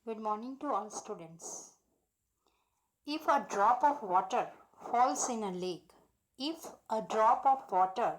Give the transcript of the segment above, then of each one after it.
Good morning to all students. If a drop of water falls in a lake, if a drop of water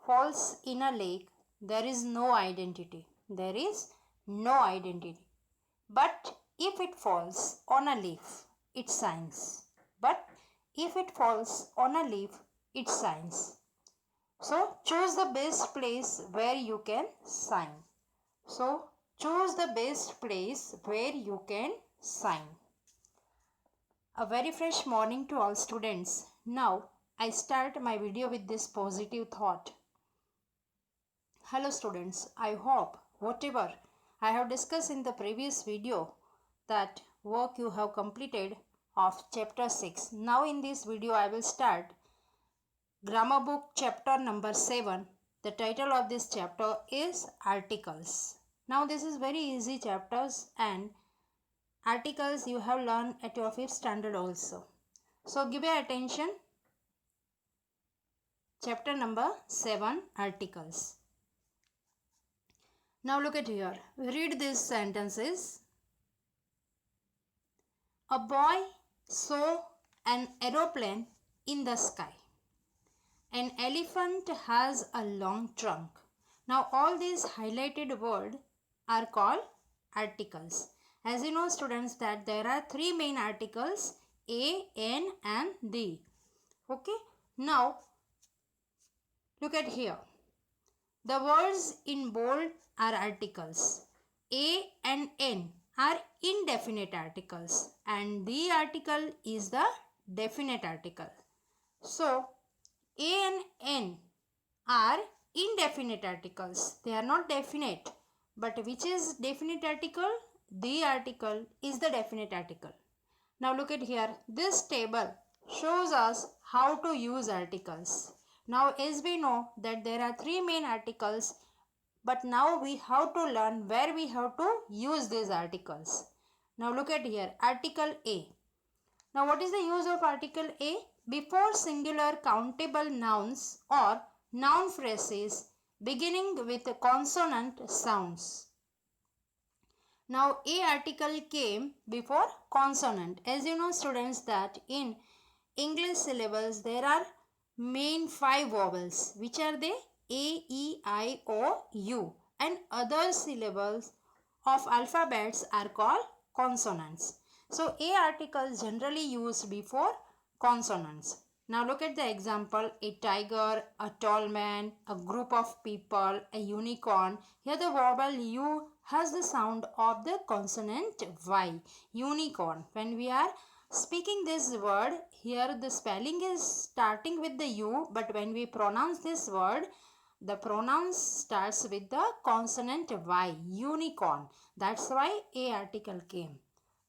falls in a lake, there is no identity. There is no identity. But if it falls on a leaf, it shines. But if it falls on a leaf, it shines. So choose the best place where you can shine. So choose the best place where you can shine. A very fresh morning to all students. Now I start my video with this positive thought. Hello students, I hope whatever I have discussed in the previous video, that work you have completed of chapter 6. Now in this video I will start grammar book chapter number 7. The title of this chapter is articles. Now this is very easy chapters, and articles you have learned at your 5th standard also. So give your attention. Chapter number 7, articles. Now look at here. Read these sentences. A boy saw an aeroplane in the sky. An elephant has a long trunk. Now all these highlighted words are called articles. As you know students, that there are three main articles: a, an and the. Okay. Now look at here. The words in bold are articles. A and N are indefinite articles, and the article is the definite article. So A and N are indefinite articles. They are not definite. But which is definite article? The article is the definite article. Now look at here. This table shows us how to use articles. Now as we know that there are three main articles, but now we have to learn where we have to use these articles. Now look at here. Article A. Now what is the use of article A? Before singular countable nouns or noun phrases beginning with consonant sounds. Now A article came before consonant. As you know students, that in English syllables there are main 5 vowels. Which are they? A, E, I, O, U. And other syllables of alphabets are called consonants. So A articles generally used before consonants. Now look at the example: a tiger, a tall man, a group of people, a unicorn. Here the vowel U has the sound of the consonant Y. Unicorn. When we are speaking this word, here the spelling is starting with the U, but when we pronounce this word, the pronoun starts with the consonant Y. Unicorn. That's why A article came.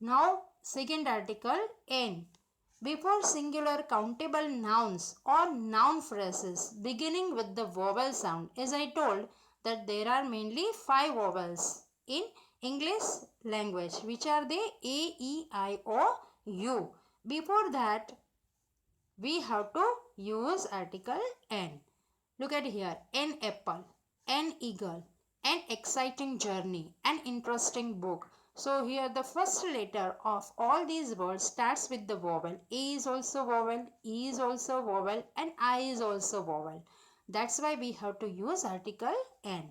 Now second article, N. Before singular countable nouns or noun phrases beginning with the vowel sound. As I told that there are mainly 5 vowels in English language. Which are they? A, E, I, O, U. Before that we have to use article N. Look at here. An apple, an eagle, an exciting journey, an interesting book. So here the first letter of all these words starts with the vowel. A is also vowel, E is also vowel, and I is also vowel. That's why we have to use article N.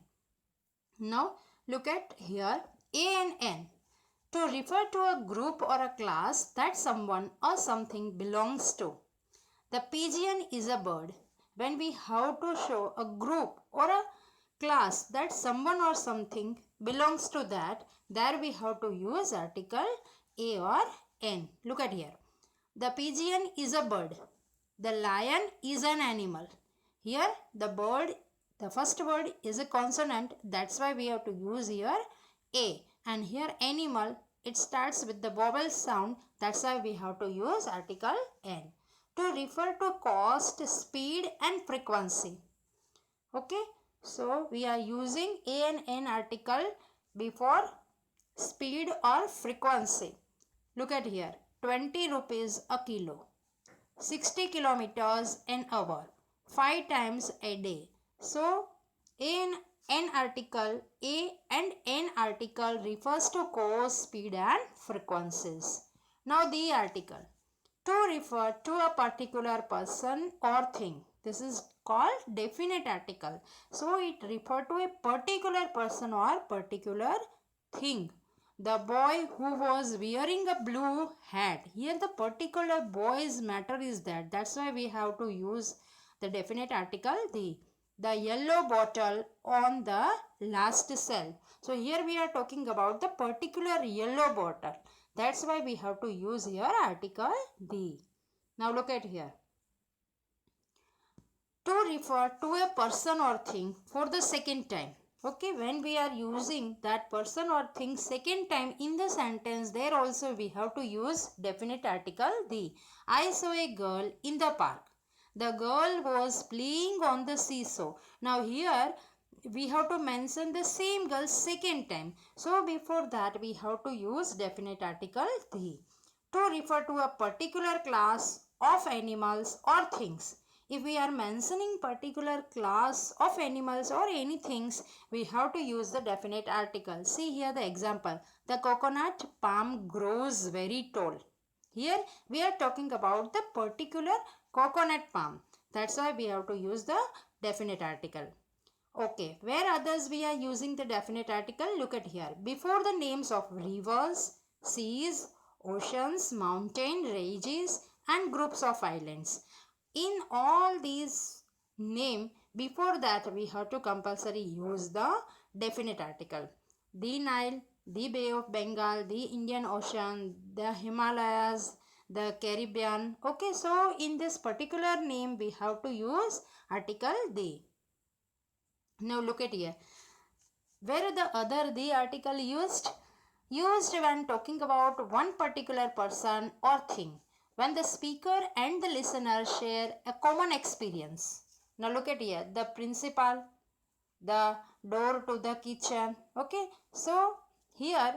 Now look at here. A and N. To refer to a group or a class that someone or something belongs to. The pigeon is a bird. When we have to show a group or a class that someone or something belongs to that, there we have to use article A or N. Look at here. The pigeon is a bird. The lion is an animal. Here the bird, the first word is a consonant. That's why we have to use here A. And here animal, it starts with the vowel sound. That's why we have to use article N. To refer to cost, speed and frequency. Okay. So we are using A and N article before speed or frequency. Look at here. 20 rupees a kilo. 60 kilometers an hour. 5 times a day. So A and An article, a and an article refers to course, speed and frequencies. Now the article. To refer to a particular person or thing. This is called definite article. So it refers to a particular person or particular thing. The boy who was wearing a blue hat. Here the particular boy's matter is that. That's why we have to use the definite article the. The yellow bottle on the last shelf. So here we are talking about the particular yellow bottle. That's why we have to use here article the. Now look at here. To refer to a person or thing for the second time. Okay, when we are using that person or thing second time in the sentence, there also we have to use definite article the. I saw a girl in the park. The girl was playing on the seesaw. Now here we have to mention the same girl second time. So before that we have to use definite article the. To refer to a particular class of animals or things. If we are mentioning particular class of animals or any things, we have to use the definite article. See here the example. The coconut palm grows very tall. Here we are talking about the particular coconut palm. That's why we have to use the definite article. Okay, where others we are using the definite article? Look at here. Before the names of rivers, seas, oceans, mountain ranges and groups of islands. In all these name, before that we have to compulsory use the definite article. The Nile, the Bay of Bengal, the Indian Ocean, the Himalayas, the Caribbean. Okay, so in this particular name we have to use article the. Now look at here. Where the other the article used? Used when talking about one particular person or thing. When the speaker and the listener share a common experience. Now look at here. The principal, the door to the kitchen. Okay. So here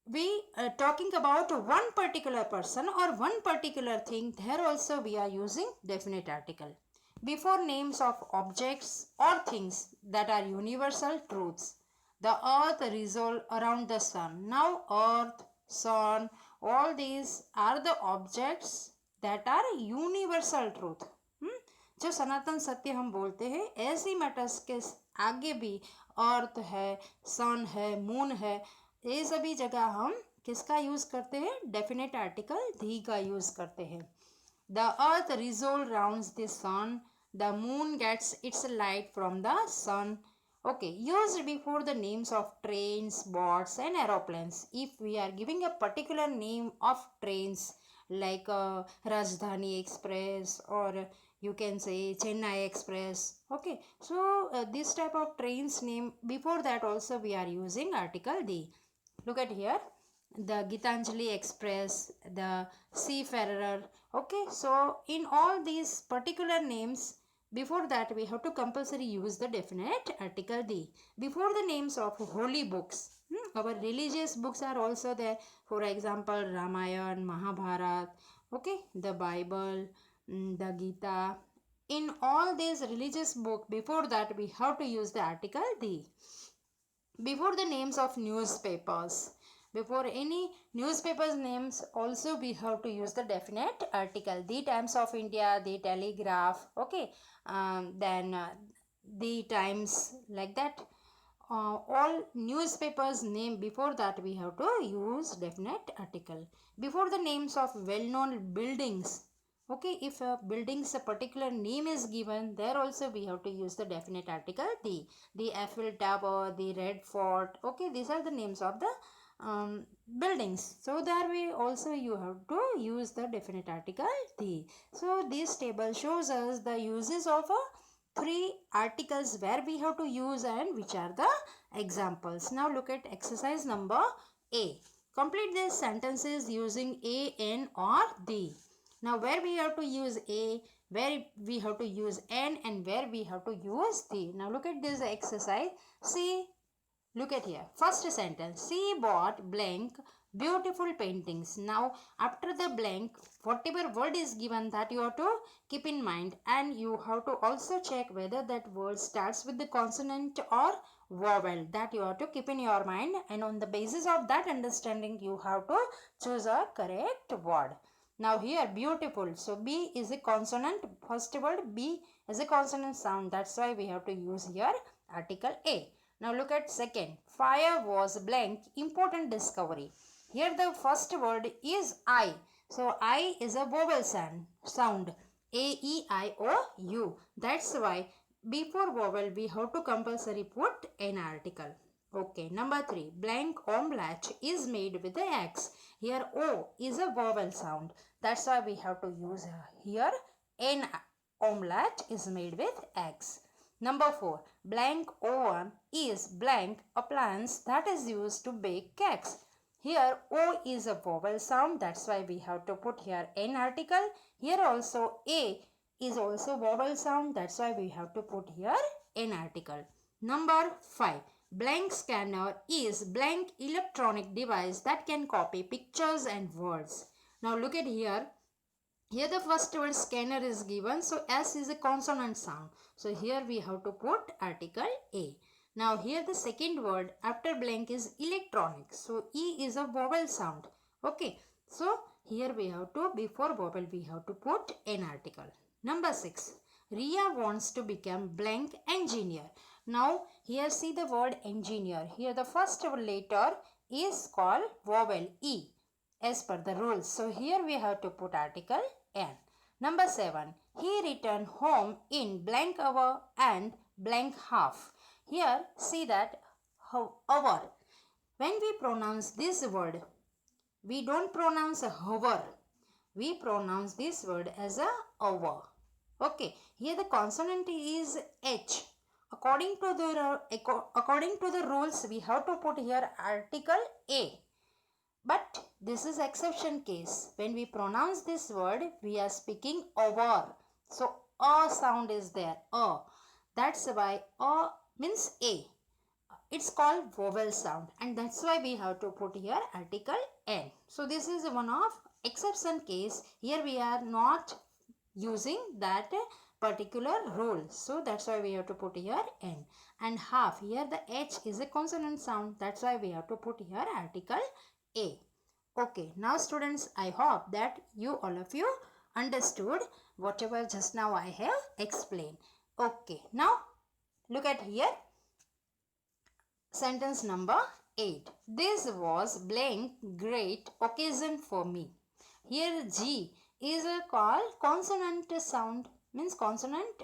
we are talking about one particular person or one particular thing. There also we are using definite article. Before names of objects or things that are universal truths. The earth revolves around the sun. Now earth, sun, all these are the objects that are universal truth. जो सनातन सत्य हम बोलते हैं ऐसी matters के आगे भी अर्थ है, सन है, मून है, ये सभी जगह हम किसका यूज़ करते हैं? डेफिनेट आर्टिकल धी का यूज़ करते हैं. The earth revolves around the sun. The moon gets its light from the sun. Okay, used before the names of trains, boats and aeroplanes. If we are giving a particular name of trains like Rajdhani Express or you can say Chennai Express. Okay, so this type of trains name, before that also we are using article the. Look at here. The Gitanjali Express, the Seafarer. Okay, so in all these particular names, before that we have to compulsory use the definite article the. Before the names of holy books, our religious books are also there. For example, Ramayana, Mahabharata, okay, the Bible, the Gita. In all these religious books, before that we have to use the article the. Before the names of newspapers, before any newspapers names also we have to use the definite article. The Times of India, the Telegraph, okay, then the Times, like that. All newspapers name, before that we have to use definite article. Before the names of well-known buildings, okay, if a building's a particular name is given, there also we have to use the definite article the Eiffel Tower, the Red Fort. Okay, these are the names of the buildings. So there we also you have to use the definite article the. So this table shows us the uses of three articles where we have to use and which are the examples. Now look at exercise number A. Complete these sentences using a, an or the. Now where we have to use a, where we have to use an and where we have to use the. Now look at this exercise. See, look at here. First sentence. She bought blank beautiful paintings. Now after the blank, whatever word is given, that you have to keep in mind, and you have to also check whether that word starts with the consonant or vowel. That you have to keep in your mind, and on the basis of that understanding you have to choose a correct word. Now here beautiful, so B is a consonant. First word B is a consonant sound, that's why we have to use here article A. Now look at second. Fire was blank, important discovery. Here the first word is I. So I is a vowel sound. A-E-I-O-U. That's why before vowel we have to compulsory put an article. Okay, number 3. Blank omelette is made with the X. Here O is a vowel sound. That's why we have to use here an omelette is made with X. Number 4. Blank oven is blank appliance that is used to bake cakes. Here O is a vowel sound, that's why we have to put here an article. Here also A is also vowel sound, that's why we have to put here an article. Number 5. Blank scanner is blank electronic device that can copy pictures and words. Now look at here. Here the first word scanner is given, so S is a consonant sound. So here we have to put article A. Now here the second word after blank is electronic. So E is a vowel sound. Okay. So here we have to, before vowel we have to put an article. Number 6. Ria wants to become blank engineer. Now here see the word engineer. Here the first letter is called vowel E as per the rules. So here we have to put article N. Number 7. He returned home in blank hour and blank half. Here see that hour. When we pronounce this word, we don't pronounce a hour. We pronounce this word as a hour. Okay. Here the consonant is H. According to the rules, we have to put here article A. But this is exception case. When we pronounce this word, we are speaking over. So, A sound is there. A. That's why A means A. It's called vowel sound. And that's why we have to put here article N. So, this is one of exception case. Here we are not using that particular rule. So, that's why we have to put here N. And half. Here the H is a consonant sound. That's why we have to put here article A. Okay, now students, I hope that all of you understood whatever just now I have explained. Okay, now look at here. Sentence number 8. This was blank great occasion for me. Here G is a called consonant sound, means consonant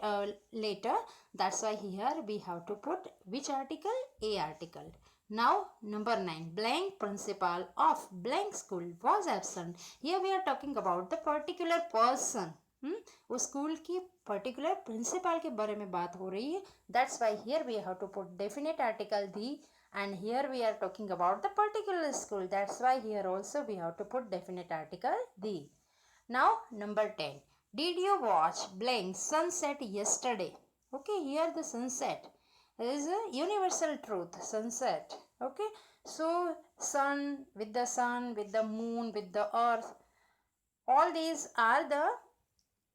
letter. That's why here we have to put which article? A article. Now number 9. Blank principal of blank school was absent. Here we are talking about the particular person. उस school की particular principal के बारे में बात हो रही है. That's why here we have to put definite article the, and here we are talking about the particular school. That's why here also we have to put definite article the. Now number 10. Did you watch blank sunset yesterday? Okay, here the sunset is a universal truth. Sunset. Okay, so sun, with the moon, with the earth, all these are the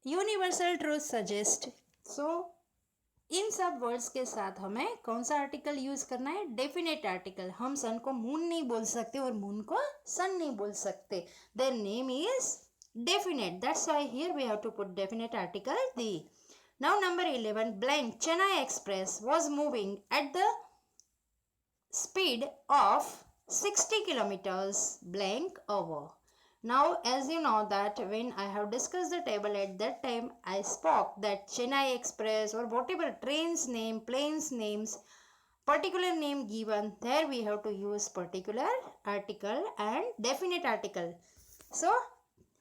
universal truth suggest. So इन सब words के साथ हमें कौन सा article use करना है? Definite article. हम सन को मून नहीं बोल सकते और मून को सन नहीं बोल सकते. Their name is definite. That's why here we have to put definite article the. Now number 11. Blank Chennai Express was moving at the speed of 60 kilometers blank hour. Now as you know that when I have discussed the table at that time, I spoke that Chennai Express or whatever trains name, planes names, particular name given, there we have to use particular article and definite article. So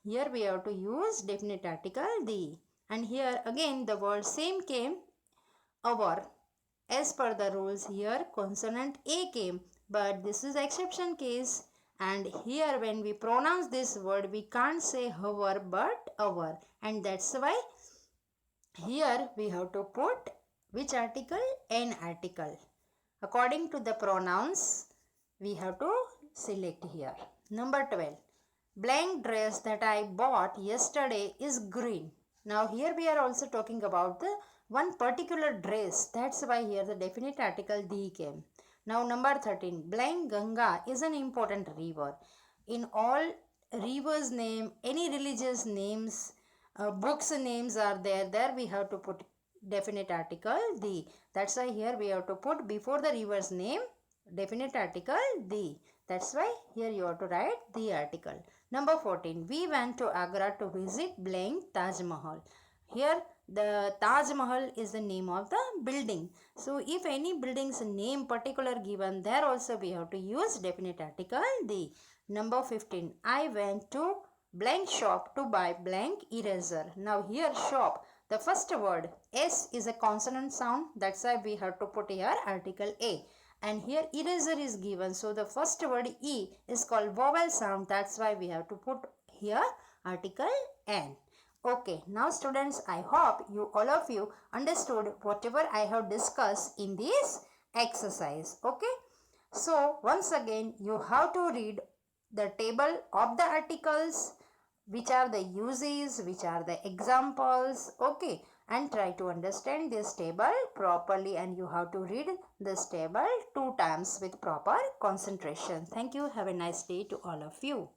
here we have to use definite article the. And here again the word same came over. As per the rules here consonant A came, but this is exception case. And here when we pronounce this word, we can't say hover but our. And that's why here we have to put which article? An article. According to the pronouns, we have to select here. Number 12. Blank dress that I bought yesterday is green. Now here we are also talking about the one particular dress. That's why here the definite article the came. Now number 13. Blank Ganga is an important river. In all rivers name, any religious names, books names are there. There we have to put definite article the. That's why here we have to put before the river's name definite article the. That's why here you have to write the article. Number 14. We went to Agra to visit blank Taj Mahal. Here the Taj Mahal is the name of the building. So if any building's name particular given, there also we have to use definite article the. Number 15. I went to blank shop to buy blank eraser. Now here shop, the first word S is a consonant sound. That's why we have to put here article A. And here eraser is given, so the first word E is called vowel sound. That's why we have to put here article N. Okay, now students, I hope you all of you understood whatever I have discussed in this exercise. Okay, so once again you have to read the table of the articles, which are the uses, which are the examples. Okay, and try to understand this table properly, and you have to read this table 2 times with proper concentration. Thank you. Have a nice day to all of you.